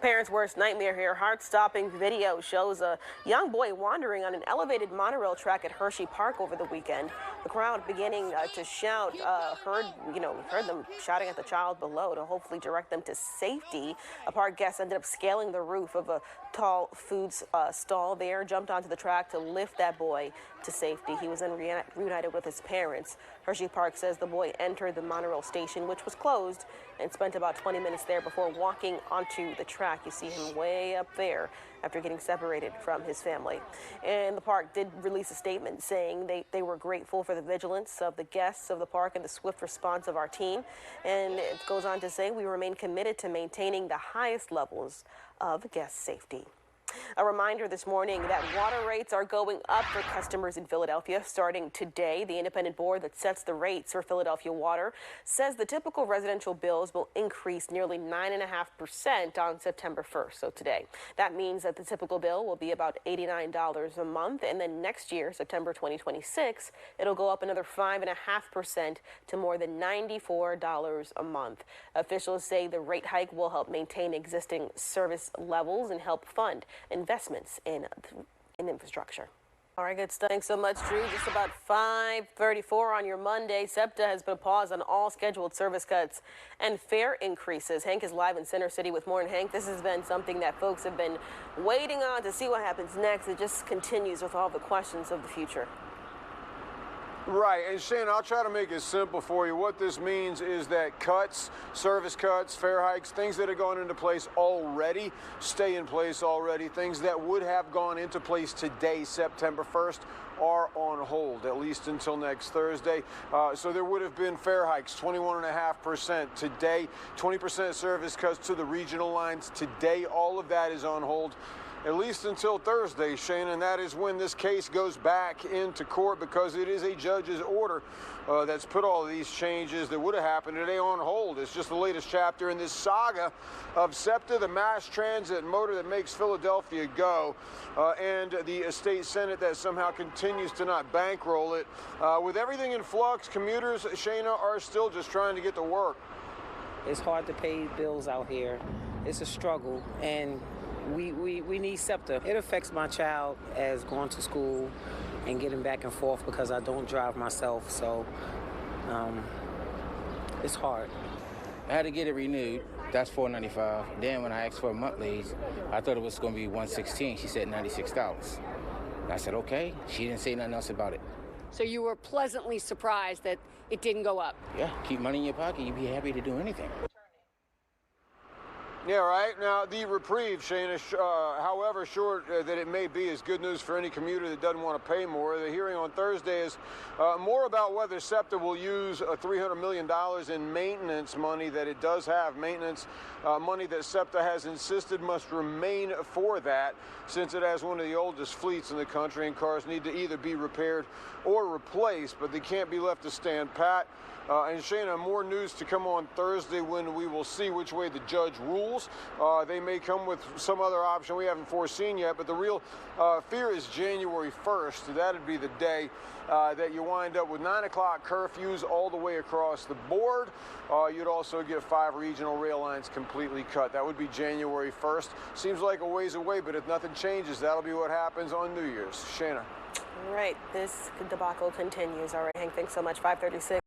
parent's worst nightmare here. Heart-stopping video shows a young boy wandering on an elevated monorail track at Hershey Park over the weekend. The crowd beginning to shout, heard them shouting at the child below to hopefully direct them to safety. A park guest ended up scaling the roof of a tall foods stall there, jumped onto the track to lift that boy to safety. He was then reunited with his parents. Hershey Park says the boy entered the monorail station, which was closed, and spent about 20 minutes there before walking onto the track. You see him way up there after getting separated from his family. And the park did release a statement saying they were grateful for the vigilance of the guests of the park and the swift response of our team. And it goes on to say, we remain committed to maintaining the highest levels of guest safety. A reminder this morning that water rates are going up for customers in Philadelphia starting today. The independent board that sets the rates for Philadelphia water says the typical residential bills will increase nearly 9.5% on September 1st, so today. That means that the typical bill will be about $89 a month, and then next year, September 2026, it'll go up another 5.5% to more than $94 a month. Officials say the rate hike will help maintain existing service levels and help fund investments in infrastructure. All right, good stuff. Thanks so much, Drew. Just about 5:34 on your Monday. SEPTA has put a pause on all scheduled service cuts and fare increases. Hank is live in Center City with more. And Hank, this has been something that folks have been waiting on to see what happens next. It just continues with all the questions of the future. Right, and Shane, I'll try to make it simple for you. What this means is that cuts, service cuts, fare hikes, things that have gone into place already, stay in place already. Things that would have gone into place today, September 1st, are on hold, at least until next Thursday. So there would have been fare hikes, 21.5% today, 20% service cuts to the regional lines today. All of that is on hold, at least until Thursday, Shane, and that is when this case goes back into court, because it is a judge's order that's put all of these changes that would have happened today on hold. It's just the latest chapter in this saga of SEPTA, the mass transit motor that makes Philadelphia go, and the state Senate that somehow continues to not bankroll it. With everything in flux, commuters, Shayna, are still just trying to get to work. It's hard to pay bills out here. It's a struggle, and we need SEPTA. It affects my child as going to school and getting back and forth because I don't drive myself, so it's hard. I had to get it renewed. That's $495. Then when I asked for monthlies, I thought it was going to be $116. She said $96. I said, okay. She didn't say nothing else about it. So you were pleasantly surprised that it didn't go up? Yeah, keep money in your pocket. You'd be happy to do anything. Yeah, right. Now, the reprieve, Shayna, however short that it may be, is good news for any commuter that doesn't want to pay more. The hearing on Thursday is more about whether SEPTA will use $300 million in maintenance money that it does have. Maintenance money that SEPTA has insisted must remain for that, since it has one of the oldest fleets in the country, and cars need to either be repaired or replaced, but they can't be left to stand pat. And Shayna, more news to come on Thursday when we will see which way the judge rules. They may come with some other option we haven't foreseen yet, but the real fear is January 1st. That'd be the day that you wind up with 9 o'clock curfews all the way across the board. You'd also get 5 regional rail lines completely cut. That would be January 1st. Seems like a ways away, but if nothing changes, that'll be what happens on New Year's. Shayna. All right, this debacle continues. All right, Hank, thanks so much. 5:36.